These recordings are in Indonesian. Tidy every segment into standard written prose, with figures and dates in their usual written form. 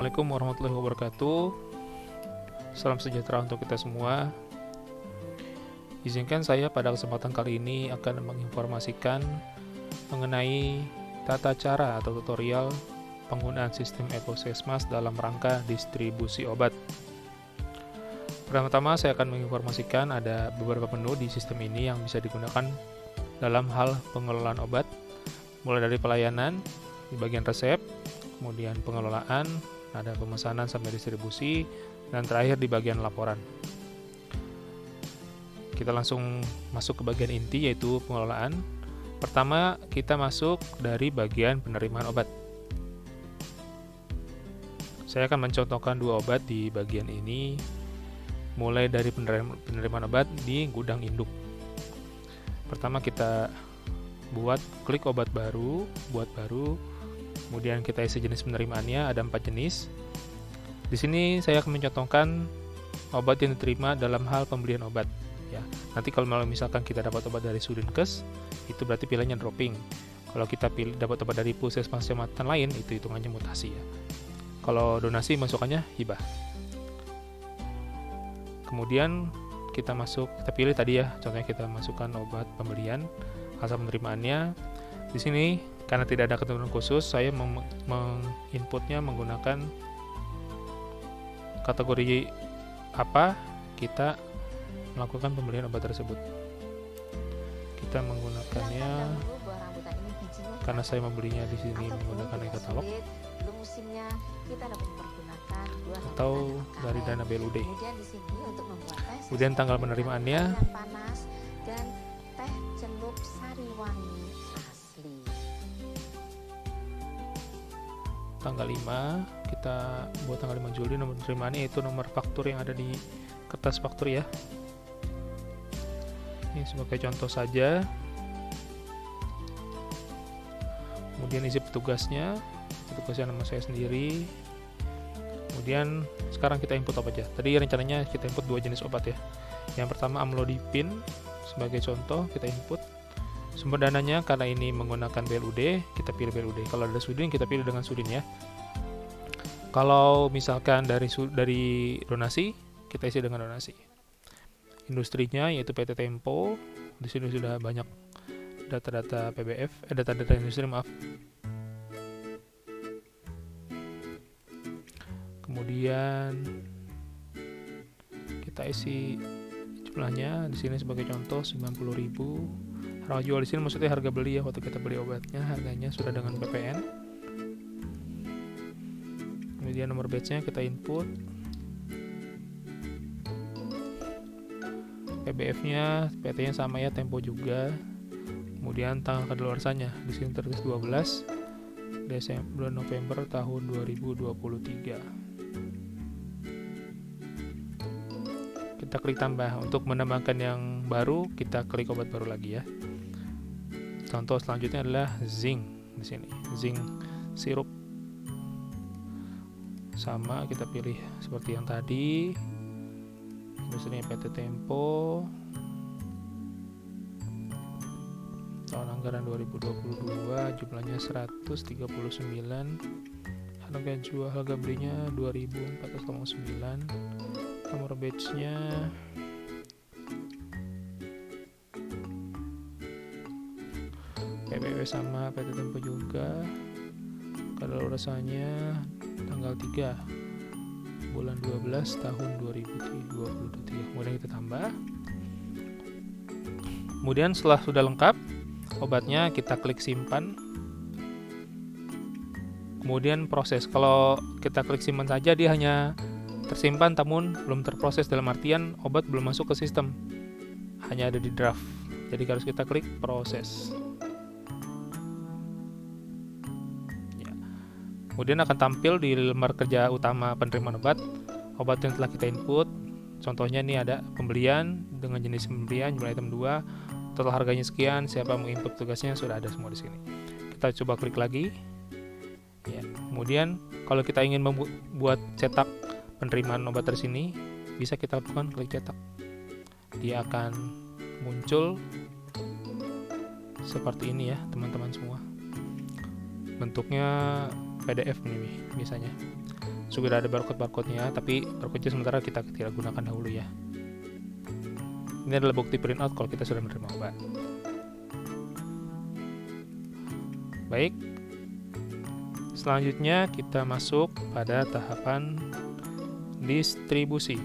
Assalamualaikum warahmatullahi wabarakatuh. Salam sejahtera untuk kita semua. Izinkan saya pada kesempatan kali ini akan menginformasikan mengenai tata cara atau tutorial penggunaan sistem Epusesmas dalam rangka distribusi obat. Pertama-tama saya akan menginformasikan ada beberapa menu di sistem ini yang bisa digunakan dalam hal pengelolaan obat, mulai dari pelayanan di bagian resep, kemudian pengelolaan, ada pemesanan sampai distribusi, dan terakhir di bagian laporan. Kita langsung masuk ke bagian inti, yaitu pengelolaan. Pertama, kita masuk dari bagian penerimaan obat. Saya akan mencontohkan dua obat di bagian ini, mulai dari penerimaan obat di gudang induk. Pertama kita buat klik obat baru, buat baru, kemudian kita isi jenis penerimaannya, ada 4 jenis. Di sini saya akan mencontohkan obat yang diterima dalam hal pembelian obat. Ya, nanti kalau misalkan kita dapat obat dari Sudinkes, itu berarti pilihannya dropping. Kalau kita dapat obat dari puskesmas kecamatan lain, itu hitungannya mutasi ya. Kalau donasi masukannya hibah. Kemudian kita pilih tadi ya, contohnya kita masukkan obat pembelian, asal penerimaannya. Di sini karena tidak ada ketentuan khusus, saya menginputnya menggunakan kategori apa kita melakukan pembelian obat tersebut. Kita menggunakannya karena saya membelinya di sini menggunakan e-katalog atau dari dana BLUD. Kemudian tanggal penerimaannya dan teh celup sariwangi asli. Tanggal 5, kita buat tanggal 5 Juli, nomor penerimaannya yaitu nomor faktur yang ada di kertas faktur ya. Ini sebagai contoh saja. Kemudian isi petugasnya nama saya sendiri. Kemudian sekarang kita input apa aja. Tadi rencananya kita input 2 jenis obat ya. Yang pertama amlodipin, sebagai contoh kita input. Sumber dananya karena ini menggunakan BLUD, kita pilih BLUD. Kalau ada Sudin, kita pilih dengan Sudin ya. Kalau misalkan dari donasi, kita isi dengan donasi. Industrinya yaitu PT Tempo. Di sini sudah banyak data-data PBF, data-data industri maaf. Kemudian kita isi jumlahnya di sini sebagai contoh 90.000. Harga jual di sini maksudnya harga beli ya, waktu kita beli obatnya harganya sudah dengan PPN. Kemudian nomor batch-nya kita input. PBF-nya, PT-nya sama ya, Tempo juga. Kemudian tanggal kadaluarsanya di sini tertulis 12 bulan November tahun 2023. Kita klik tambah. Untuk menambahkan yang baru, kita klik obat baru lagi ya. Contoh selanjutnya adalah zinc di sini, zinc sirup. Sama kita pilih seperti yang tadi. Industrinya PT Tempo. Tahun anggaran 2022, jumlahnya 139. Harga belinya 2.409. Nomor batch-nya PBW sama PT Tempo juga. Kadaluarsanya tanggal 3 bulan 12 tahun 2023. Kemudian kita tambah. Kemudian setelah sudah lengkap obatnya, kita klik simpan. Kemudian proses. Kalau kita klik simpan saja, dia hanya tersimpan namun belum terproses, dalam artian obat belum masuk ke sistem, hanya ada di draft. Jadi harus kita klik proses ya. Kemudian akan tampil di lembar kerja utama penerimaan obat yang telah kita input. Contohnya ini ada pembelian dengan jenis pembelian, jumlah item 2, total harganya sekian, siapa menginput tugasnya, sudah ada semua di sini. Kita coba klik lagi ya. Kemudian kalau kita ingin membuat cetak penerimaan obat dari sini, bisa kita lakukan klik cetak. Dia akan muncul seperti ini ya teman-teman semua. Bentuknya PDF ini biasanya. sudah ada barcode-nya, tapi barcode-nya sementara kita tidak gunakan dahulu ya. Ini adalah bukti printout kalau kita sudah menerima obat. Baik, selanjutnya kita masuk pada tahapan distribusi.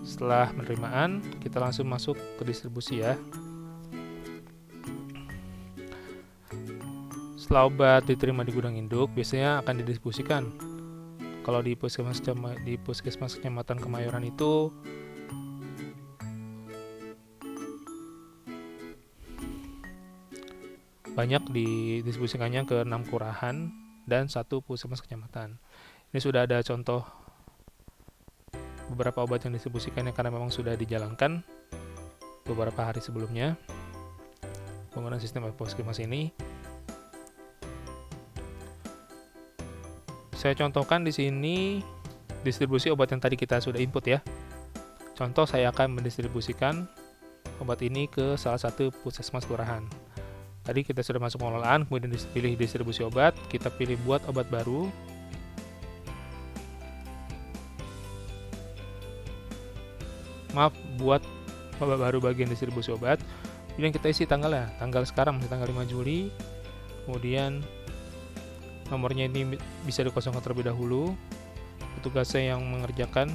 Setelah penerimaan, kita langsung masuk ke distribusi ya. Setelah obat diterima di gudang induk, biasanya akan didistribusikan. Kalau di puskesmas Kecamatan Kemayoran itu banyak didistribusikannya ke 6 kelurahan dan 1 puskesmas kecamatan. Ini sudah ada contoh beberapa obat yang didistribusikannya karena memang sudah dijalankan beberapa hari sebelumnya penggunaan sistem puskesmas ini. Saya contohkan di sini distribusi obat yang tadi kita sudah input ya. Contoh, saya akan mendistribusikan obat ini ke salah satu puskesmas kelurahan. Tadi kita sudah masuk pengelolaan, kemudian pilih distribusi obat, kita pilih buat obat baru. Maaf, buat obat baru bagian distribusi obat. Kemudian kita isi tanggalnya, tanggal sekarang masih tanggal 5 Juli. Kemudian nomornya ini bisa dikosongkan terlebih dahulu. Petugasnya yang mengerjakan.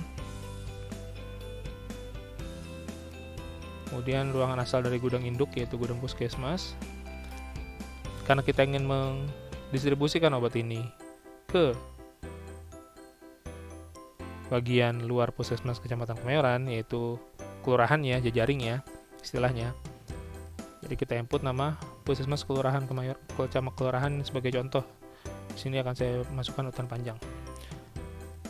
Kemudian ruangan asal dari gudang induk yaitu gudang puskesmas. Karena kita ingin mendistribusikan obat ini ke bagian luar puskesmas Kecamatan Kemayoran, yaitu kelurahan ya, jejaring ya istilahnya. Jadi kita input nama puskesmas kelurahan kelurahan sebagai contoh. Di sini akan saya masukkan urutan panjang.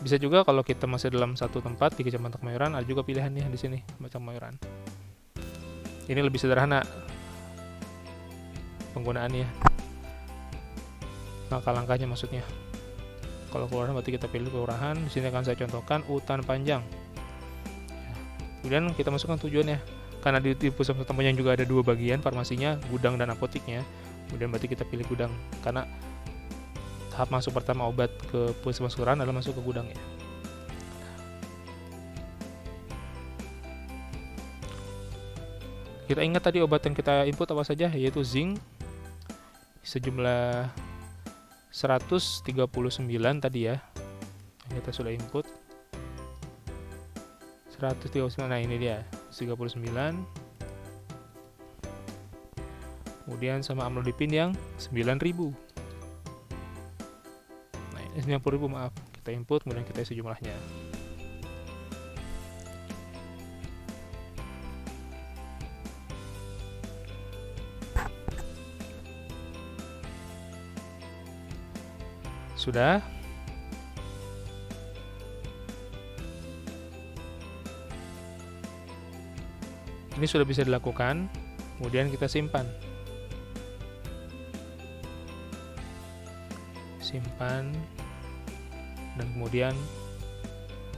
Bisa juga kalau kita masih dalam satu tempat di Kecamatan Kemayoran, ada juga pilihannya di sini, Kecamatan Kemayoran. Ini lebih sederhana penggunaannya. Langkah-langkahnya maksudnya. Kalau kelurahan berarti kita pilih kelurahan. Di sini akan saya contohkan urutan panjang. Kemudian kita masukkan tujuannya. Karena di pusat ketemunya juga ada 2 bagian, farmasinya, gudang dan apotiknya. Kemudian berarti kita pilih gudang karena tahap masuk pertama obat ke puskesmas kelurahan adalah masuk ke gudang ya. Kita ingat tadi obat yang kita input apa saja, yaitu zinc sejumlah 139 tadi ya. Kita sudah input 139. Nah, ini dia 39. Kemudian sama amlodipin yang 9.000. Nah, ini 90.000 maaf. Kita input kemudian kita isi jumlahnya. Sudah. Ini sudah bisa dilakukan. Kemudian kita simpan. Simpan. Dan kemudian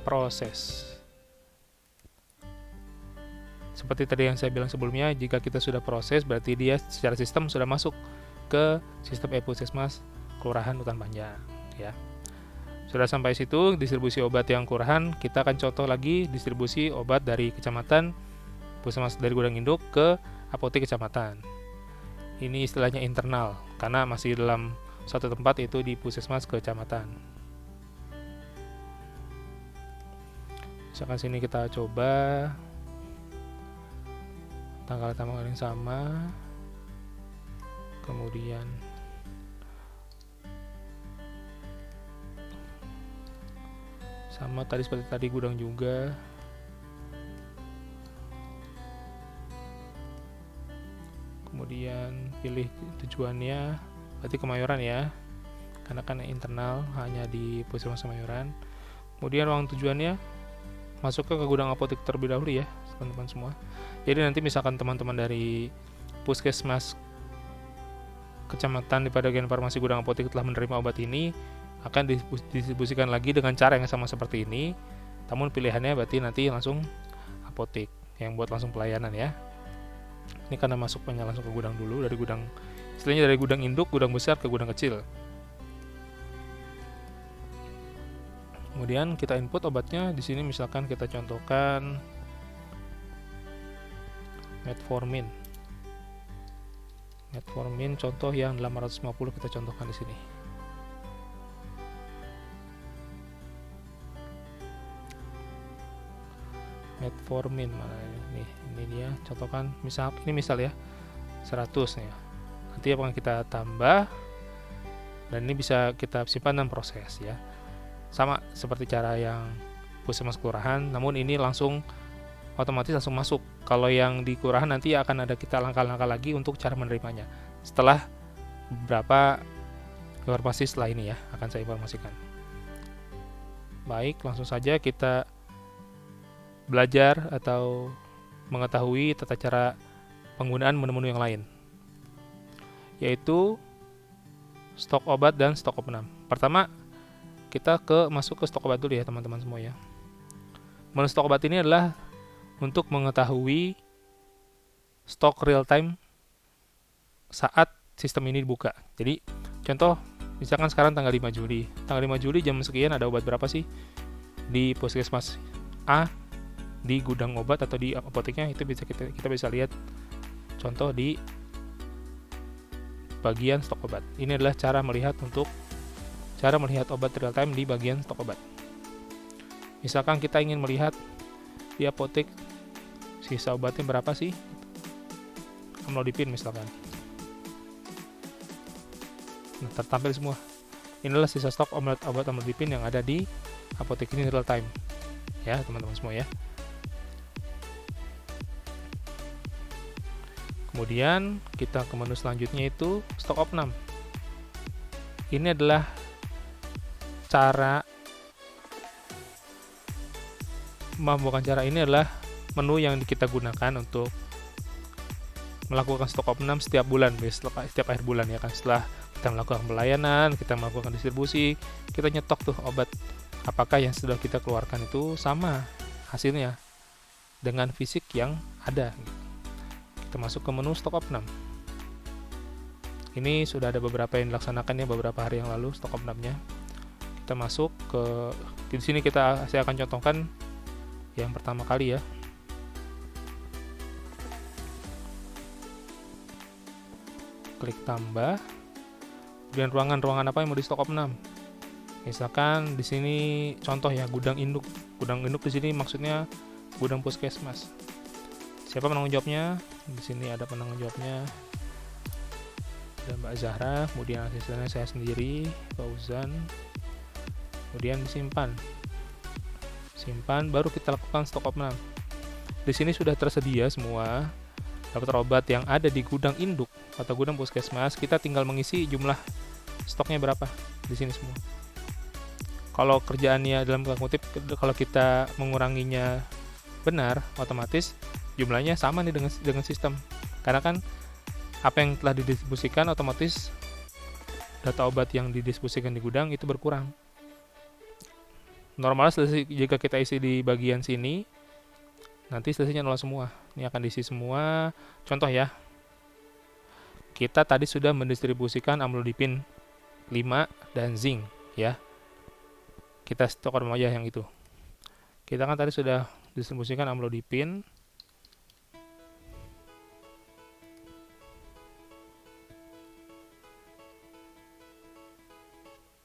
proses. Seperti tadi yang saya bilang sebelumnya, jika kita sudah proses, berarti dia secara sistem sudah masuk ke sistem e-puskesmas kelurahan Utan Panjang ya. Sudah sampai situ distribusi obat yang kelurahan, kita akan contoh lagi distribusi obat dari kecamatan puskesmas dari gudang induk ke apotek kecamatan. Ini istilahnya internal karena masih dalam satu tempat, yaitu di puskesmas kecamatan. Misalkan sini kita coba tanggal yang sama, kemudian sama tadi seperti tadi gudang juga. Kemudian pilih tujuannya, berarti Kemayoran ya, karena kan internal hanya di puskesmas Kemayoran. Kemudian ruang tujuannya masuk ke gudang apotek terlebih dahulu ya teman-teman semua. Jadi nanti misalkan teman-teman dari puskesmas kecamatan di bagian farmasi gudang apotek telah menerima obat ini, akan didistribusikan lagi dengan cara yang sama seperti ini, namun pilihannya berarti nanti langsung apotek yang buat langsung pelayanan ya. Ini karena masuknya langsung ke gudang dulu, dari gudang istilahnya dari gudang induk, gudang besar ke gudang kecil. Kemudian kita input obatnya. Di sini misalkan kita contohkan metformin. Metformin contoh yang 850 kita contohkan di sini. Metformin mana ini? Ini dia contohkan, misal ya 100 ya. Nanti akan kita tambah, dan ini bisa kita simpan dan proses ya. Sama seperti cara yang puskesmas kelurahan, namun ini langsung otomatis langsung masuk. Kalau yang di kelurahan nanti akan ada kita langkah-langkah lagi untuk cara menerimanya. Setelah beberapa informasi setelah ini ya, akan saya informasikan. Baik, langsung saja kita belajar atau mengetahui tata cara penggunaan menu-menu yang lain, yaitu stok obat dan stok opnam. Pertama, kita masuk ke stok obat dulu ya teman-teman semua ya. Menu stok obat ini adalah untuk mengetahui stok real time saat sistem ini dibuka. Jadi contoh, misalkan sekarang tanggal 5 Juli. Tanggal 5 Juli jam sekian ada obat berapa sih di puskesmas A, di gudang obat atau di apoteknya, itu bisa kita bisa lihat contoh di bagian stok obat. Ini adalah cara melihat obat real time di bagian stok obat. Misalkan kita ingin melihat di apotek sisa obatnya berapa sih, amlodipin misalkan. Nah, tertampil semua. Inilah sisa stok obat amlodipin yang ada di apotek ini real time. Ya, teman-teman semua ya. Kemudian kita ke menu selanjutnya itu stok opnam. Ini adalah ini adalah menu yang kita gunakan untuk melakukan stok opnam setiap bulan, setiap akhir bulan ya kan. Setelah kita melakukan pelayanan, kita melakukan distribusi, kita nyetok tuh obat. Apakah yang sudah kita keluarkan itu sama hasilnya dengan fisik yang ada. Kita masuk ke menu stok opnam. Ini sudah ada beberapa yang dilaksanakan ya beberapa hari yang lalu stok opnamnya. Kita masuk ke di sini saya akan contohkan yang pertama kali ya. Klik tambah. Kemudian ruangan apa yang mau di stok opnam. Misalkan di sini contoh ya gudang induk. Gudang induk di sini maksudnya gudang puskesmas. Siapa penanggung jawabnya? Di sini ada penanggung jawabnya. Ada Mbak Zahra, kemudian asistennya saya sendiri, Fauzan. Kemudian disimpan. Simpan, baru kita lakukan stok opnam. Di sini sudah tersedia semua daftar obat yang ada di gudang induk atau gudang puskesmas. Kita tinggal mengisi jumlah stoknya berapa di sini semua. Kalau kerjaannya dalam tanda kutip, kalau kita menguranginya benar, otomatis jumlahnya sama nih dengan sistem. Karena kan apa yang telah didistribusikan, otomatis data obat yang didistribusikan di gudang itu berkurang. Normalnya jika kita isi di bagian sini, nanti selisihnya 0 semua. Ini akan diisi semua. Contoh ya, kita tadi sudah mendistribusikan amlodipin 5 dan zinc ya. Kita stok aja yang itu. Kita kan tadi sudah distribusikan amlodipin.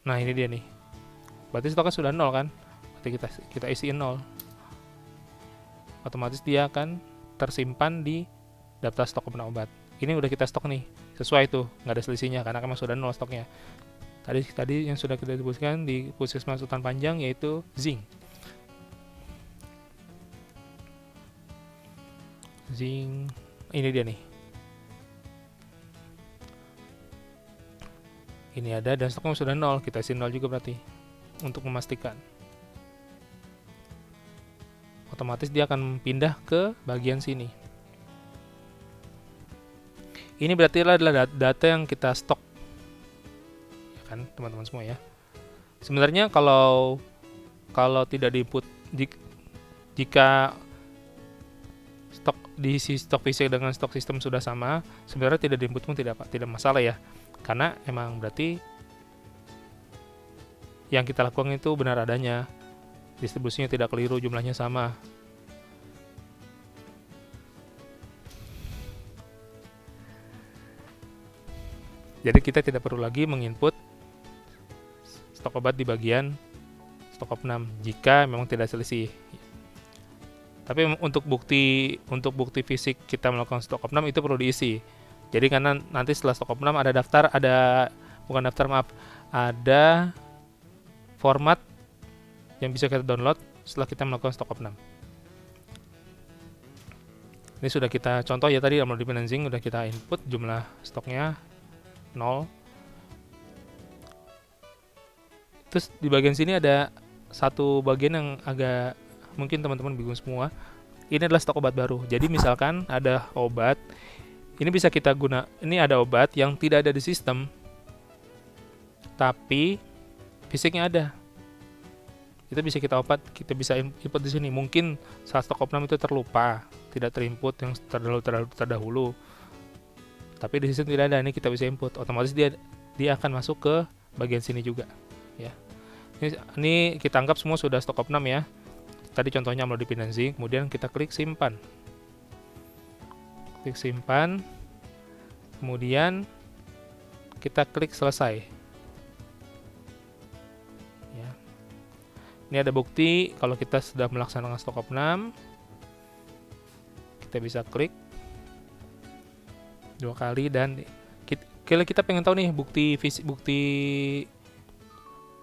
Nah, ini dia nih. Berarti stoknya sudah 0 kan? Berarti kita isiin 0. Otomatis dia akan tersimpan di daftar stok opnam obat. Ini udah kita stok nih. Sesuai tuh, nggak ada selisihnya karena memang sudah 0 stoknya. Tadi yang sudah kita distribusikan di Puskesmas Hutan Panjang yaitu zinc. Zinc, ini dia nih. Ini ada dan stoknya sudah 0, kita isi 0 juga berarti untuk memastikan. Otomatis dia akan pindah ke bagian sini. Ini berarti adalah data yang kita stok. Ya kan, teman-teman semua ya. Sebenarnya kalau tidak di-input, jika stok diisi stok fisik dengan stok sistem sudah sama, sebenarnya tidak di-input pun tidak masalah ya. Karena emang berarti yang kita lakukan itu benar adanya. distribusinya tidak keliru, jumlahnya sama. Jadi kita tidak perlu lagi menginput stok obat di bagian stok opnam jika memang tidak selisih. Tapi untuk bukti fisik kita melakukan stok opnam itu perlu diisi. Jadi karena nanti setelah stok opnam ada ada format yang bisa kita download setelah kita melakukan stok opnam. Ini sudah kita contoh ya tadi, amlo financing udah kita input jumlah stoknya 0. Terus di bagian sini ada satu bagian yang agak mungkin teman-teman bingung semua. Ini adalah stok obat baru. Jadi misalkan ada obat, ini bisa kita ini ada obat yang tidak ada di sistem, tapi fisiknya ada. Itu bisa kita bisa input di sini. Mungkin saat stok opnam itu terlupa, tidak terinput yang terdahulu. Tapi di sistem tidak ada, ini kita bisa input. Otomatis dia akan masuk ke bagian sini juga, ya. Ini kita anggap semua sudah stok opnam ya. Tadi contohnya amlo financing, kemudian kita klik simpan. Klik simpan. Kemudian kita klik selesai. Ya. Ini ada bukti kalau kita sudah melaksanakan stok opnam. Kita bisa klik 2 kali dan kita pengen tahu nih bukti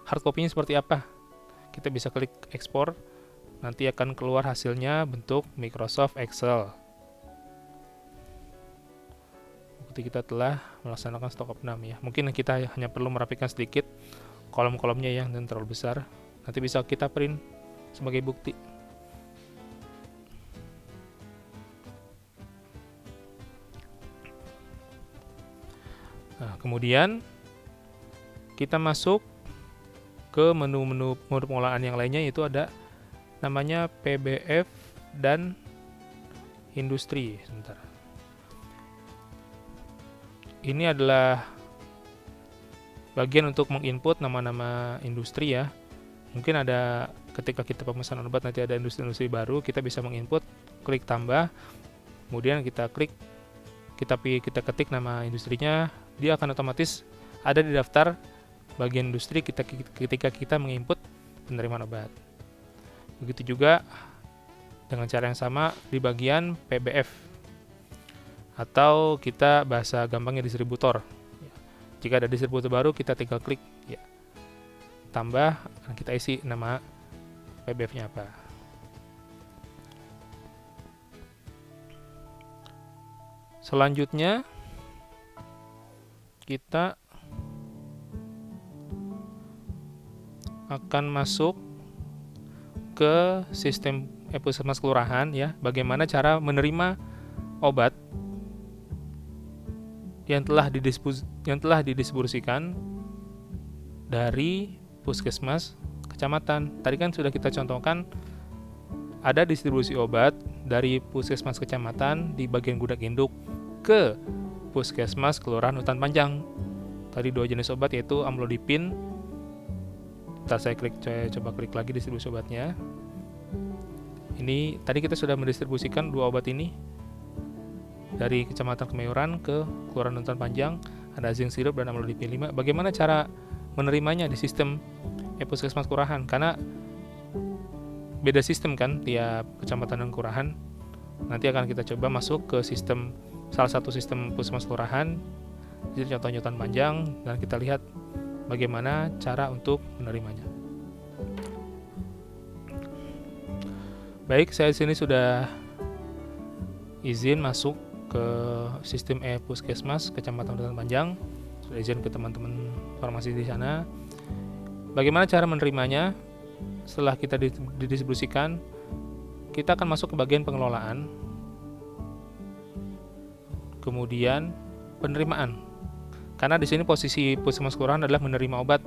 hard copy-nya seperti apa. Kita bisa klik ekspor, nanti akan keluar hasilnya bentuk Microsoft Excel. Bukti kita telah melaksanakan stok opnam ya. Mungkin kita hanya perlu merapikan sedikit kolom-kolomnya yang terlalu besar. Nanti bisa kita print sebagai bukti. Nah, kemudian kita masuk ke menu pengolahan yang lainnya, yaitu ada namanya PBF dan industri. Sebentar. Ini adalah bagian untuk menginput nama-nama industri ya. Mungkin ada ketika kita pemesanan obat nanti ada industri-industri baru, kita bisa menginput, klik tambah, kemudian kita ketik nama industrinya, dia akan otomatis ada di daftar bagian industri ketika kita menginput penerimaan obat. Begitu juga dengan cara yang sama di bagian PBF, atau kita bahasa gampangnya distributor. Jika ada distributor baru, kita tinggal klik ya, tambah, kita isi nama PBF-nya apa. Selanjutnya kita akan masuk ke sistem e-puskesmas kelurahan ya. Bagaimana cara menerima obat yang telah didistribusikan dari puskesmas kecamatan. Tadi kan sudah kita contohkan ada distribusi obat dari puskesmas kecamatan di bagian gudang induk ke puskesmas kelurahan Hutan Panjang. Tadi 2 jenis obat yaitu amlodipin. Saya coba klik lagi distribusi obatnya. Ini tadi kita sudah mendistribusikan 2 obat ini dari Kecamatan Kemayoran ke Kelurahan Hutan Panjang. Ada zinc sirup dan amlodipin 5. Bagaimana cara menerimanya di sistem e-puskesmas kelurahan? Karena beda sistem kan tiap kecamatan dan kelurahan. Nanti akan kita coba masuk ke salah satu sistem puskesmas kelurahan. Jadi contohnya Hutan Panjang, dan kita lihat bagaimana cara untuk menerimanya. Baik, saya di sini sudah izin masuk ke sistem e-puskesmas Kecamatan Hutan Panjang. Sudah izin ke teman-teman farmasi di sana. Bagaimana cara menerimanya? Setelah kita didistribusikan, kita akan masuk ke bagian pengelolaan. Kemudian penerimaan. Karena di sini posisi puskesmas kelurahan adalah menerima obat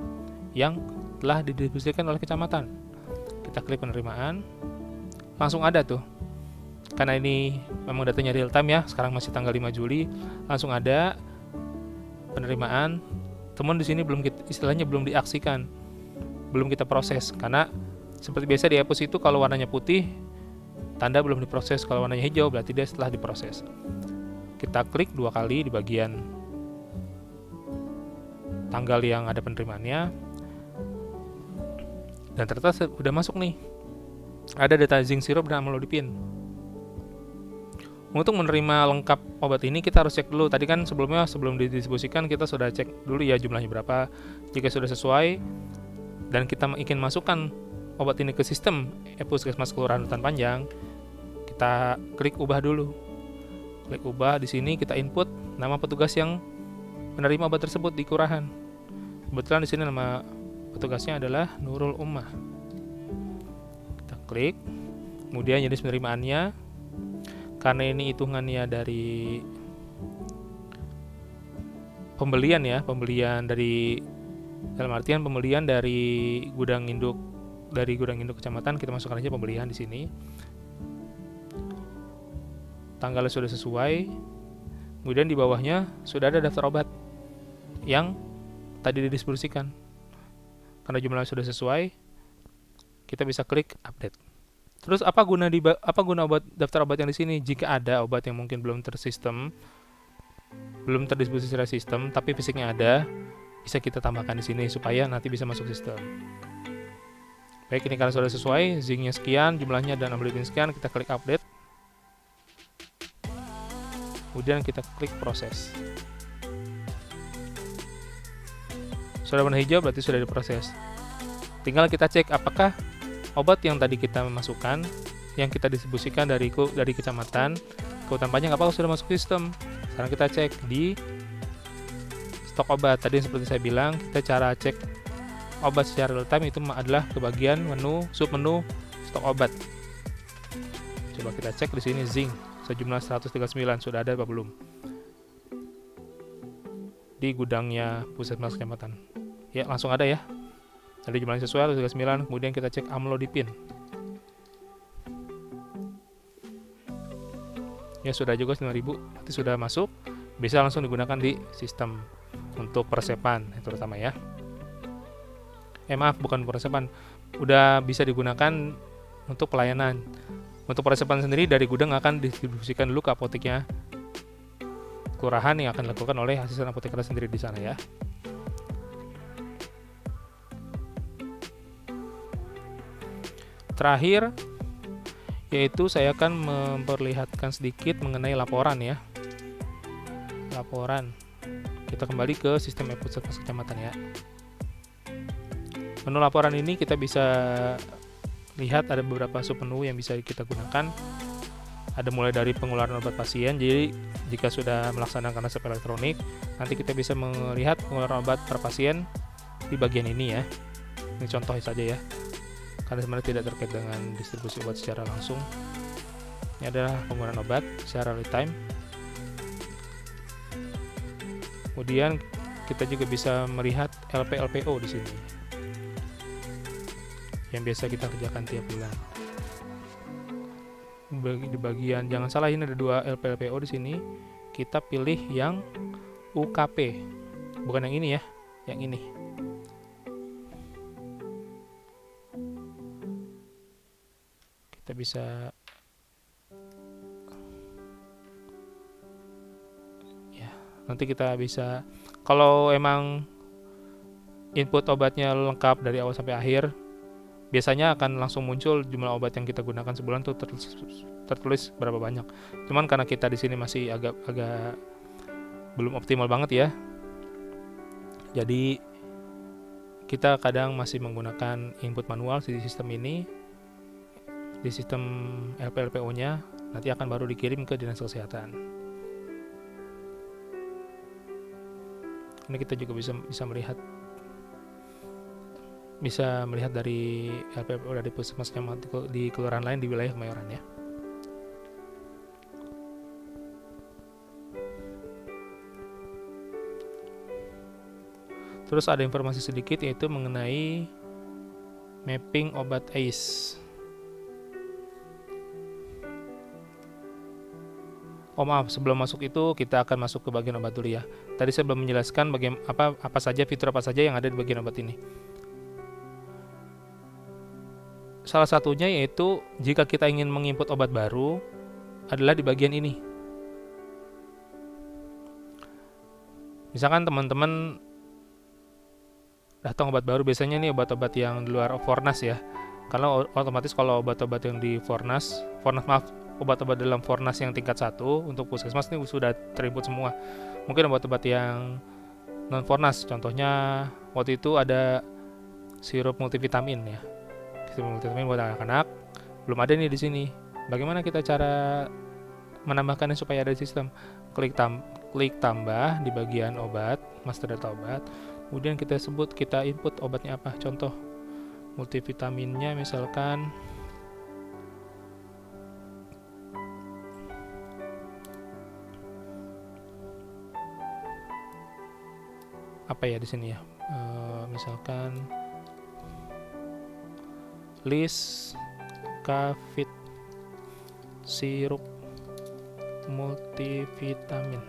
yang telah didistribusikan oleh kecamatan. Kita klik penerimaan, langsung ada tuh. Karena ini memang datanya real time ya, sekarang masih tanggal 5 Juli, langsung ada penerimaan. Teman di sini belum diaksikan, belum kita proses karena Seperti biasa di EPUS itu kalau warnanya putih tanda belum diproses, kalau warnanya hijau berarti dia setelah diproses. Kita klik 2 kali di bagian tanggal yang ada penerimaannya, dan ternyata udah masuk nih, ada data zinc syrup dan amlodipin. Untuk menerima lengkap obat ini kita harus cek dulu. Tadi kan sebelumnya sebelum didistribusikan kita sudah cek dulu ya jumlahnya berapa. Jika sudah sesuai dan kita ingin masukkan obat ini ke sistem Puskesmas Kelurahan Hutan Panjang, kita klik ubah dulu. Klik ubah, di sini kita input nama petugas yang menerima obat tersebut di kelurahan. Kebetulan di sini nama petugasnya adalah Nurul Ummah. Kita klik, kemudian jenis penerimaannya. Karena ini hitungannya dari pembelian ya, pembelian dari dalam artian pembelian dari gudang induk kecamatan, kita masukkan aja pembelian di sini. Tanggalnya sudah sesuai. Kemudian di bawahnya sudah ada daftar obat yang tadi didistribusikan. Karena jumlahnya sudah sesuai, kita bisa klik update. Terus apa guna obat daftar obat yang di sini? Jika ada obat yang mungkin belum terdistribusi secara sistem, tapi fisiknya ada, bisa kita tambahkan di sini supaya nanti bisa masuk sistem. Baik, ini karena sudah sesuai, zincnya sekian, jumlahnya dan amlodipin sekian, kita klik update. Kemudian kita klik proses. Sudah warna hijau berarti sudah diproses. Tinggal kita cek apakah obat yang tadi kita masukkan, yang kita distribusikan dari kecamatan ke Hutan Panjang, apakah sudah masuk sistem. Sekarang kita cek di stok obat. Tadi seperti saya bilang, kita cara cek obat secara real time itu adalah ke bagian submenu stok obat. Coba kita cek di sini zinc sejumlah 139 sudah ada apa belum di gudangnya Puskesmas Kecamatan. Ya, langsung ada ya. Tadi jumlahnya sesuai 139, kemudian kita cek amlodipin. Ya, sudah juga 9.000, berarti sudah masuk, bisa langsung digunakan di sistem untuk peresepan terutama ya. Maaf, bukan peresepan, udah bisa digunakan untuk pelayanan. Untuk peresepan sendiri dari gudang akan didistribusikan dulu ke apoteknya kelurahan yang akan dilakukan oleh asisten apoteker sendiri di sana ya. Terakhir, yaitu saya akan memperlihatkan sedikit mengenai laporan ya. Laporan. Kita kembali ke sistem Puskesmas Kecamatan ya. Menu laporan ini kita bisa lihat ada beberapa submenu yang bisa kita gunakan. Ada mulai dari pengeluaran obat pasien. Jadi jika sudah melaksanakan resep elektronik, nanti kita bisa melihat pengeluaran obat per pasien di bagian ini ya. Ini contoh saja ya, karena sebenarnya tidak terkait dengan distribusi obat secara langsung. Ini adalah penggunaan obat secara real time. Kemudian kita juga bisa melihat LP/LPO di sini, yang biasa kita kerjakan tiap bulan. Di bagian, jangan salah, ini ada 2 LP/LPO di sini. Kita pilih yang UKP, bukan yang ini ya, yang ini. Kita bisa ya, nanti kita bisa, kalau emang input obatnya lengkap dari awal sampai akhir, biasanya akan langsung muncul jumlah obat yang kita gunakan sebulan tuh tertulis berapa banyak. Cuman karena kita di sini masih agak belum optimal banget ya, jadi kita kadang masih menggunakan input manual di sistem ini. Di sistem LP/LPO-nya nanti akan baru dikirim ke Dinas Kesehatan. Ini kita juga bisa melihat dari LP/LPO dari Puskesmas di kelurahan lain di wilayah Kemayoran ya. Terus ada informasi sedikit yaitu mengenai mapping obat ACE. Oh maaf, sebelum masuk itu kita akan masuk ke bagian obat dulu ya. Tadi saya belum menjelaskan apa saja fitur apa saja yang ada di bagian obat ini. salah satunya yaitu jika kita ingin menginput obat baru adalah di bagian ini. Misalkan teman-teman datang obat baru, biasanya nih obat-obat yang di luar Fornas ya. Karena otomatis kalau obat-obat yang di Fornas obat-obat dalam Fornas yang tingkat 1 untuk puskesmas ini sudah terinput semua. Mungkin obat-obat yang non Fornas, contohnya waktu itu ada sirup multivitamin ya. Sirup multivitamin buat anak-anak belum ada nih di sini. Bagaimana kita cara menambahkannya supaya ada di sistem? Klik tambah di bagian obat, master data obat. Kemudian kita input obatnya apa. Contoh multivitaminnya misalkan apa ya di sini ya, misalkan Liskavit sirup multivitamin.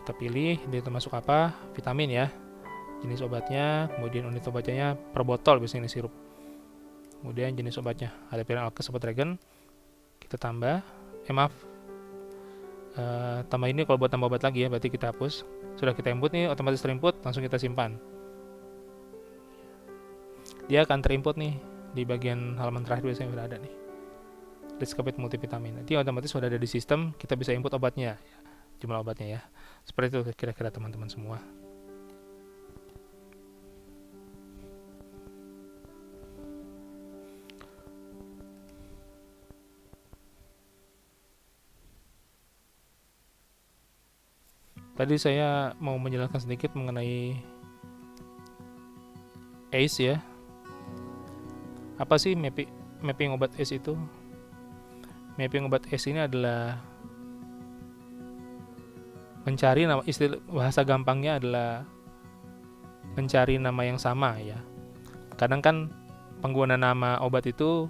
Kita pilih dia termasuk apa, vitamin ya, jenis obatnya, kemudian unit obatnya per botol, biasanya ini sirup, kemudian jenis obatnya ada pilihan Alkes atau Dragon. Kita tambah, tambah ini kalau buat tambah obat lagi ya, berarti kita hapus. Sudah kita input nih, otomatis terinput, langsung kita simpan. Dia akan terinput nih di bagian halaman terakhir, biasanya sudah ada nih Liskavit multivitamin. Nanti otomatis sudah ada di sistem, kita bisa input obatnya, jumlah obatnya ya. Seperti itu kira-kira teman-teman semua. Tadi saya mau menjelaskan sedikit mengenai ACE ya. Apa sih mapping obat ACE itu? Mapping obat ACE ini adalah mencari nama, istilah bahasa gampangnya adalah mencari nama yang sama ya. Kadang kan pengguna nama obat itu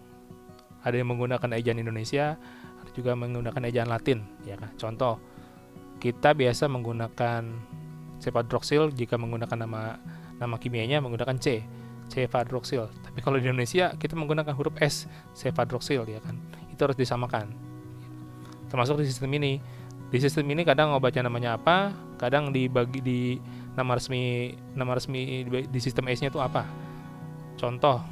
ada yang menggunakan ejaan Indonesia, ada juga menggunakan ejaan Latin ya kan. Contoh, kita biasa menggunakan cefadroxil jika menggunakan nama kimianya menggunakan C, cefadroxil. Tapi kalau di Indonesia kita menggunakan huruf S, cefadroxil ya kan. Itu harus disamakan. Termasuk di sistem ini. Di sistem ini kadang obatnya namanya apa, kadang dibagi di nama resmi di sistem ACE-nya itu apa. Contoh,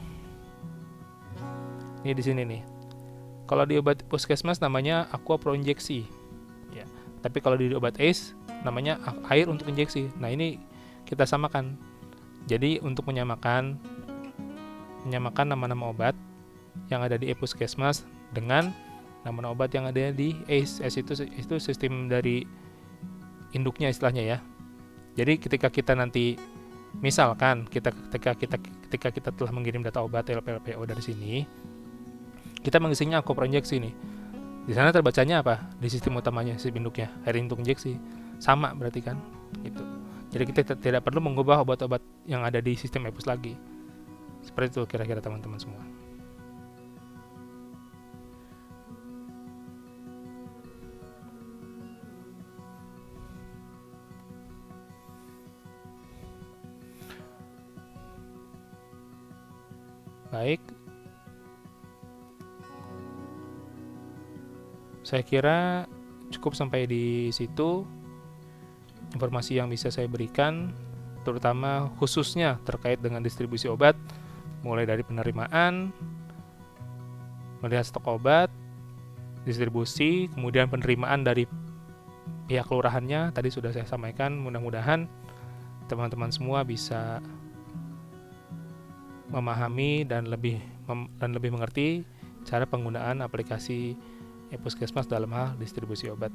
ini di sini nih. Kalau di obat puskesmas namanya Aqua Pro Injeksi. Ya. Tapi kalau di obat ACE namanya air untuk injeksi. Nah, ini kita samakan. Jadi untuk menyamakan nama-nama obat yang ada di puskesmas dengan nama obat yang ada di ACE. ACE itu sistem dari induknya istilahnya ya. Jadi ketika kita nanti misalkan ketika kita telah mengirim data obat LPLPO dari sini, kita mengisinya Aqua Pro Injeksi nih. Di sana terbacanya apa? Di sistem utamanya, sistem induknya, air untuk injeksi. Sama berarti kan? Gitu. Jadi kita tidak perlu mengubah obat-obat yang ada di sistem EPUS lagi. Seperti itu kira-kira teman-teman semua. Baik. Saya kira cukup sampai di situ informasi yang bisa saya berikan, terutama khususnya terkait dengan distribusi obat, mulai dari penerimaan, melihat stok obat, distribusi, kemudian penerimaan dari pihak kelurahannya, tadi sudah saya sampaikan. Mudah-mudahan teman-teman semua bisa memahami dan lebih mengerti cara penggunaan aplikasi puskesmas dalam hal distribusi obat.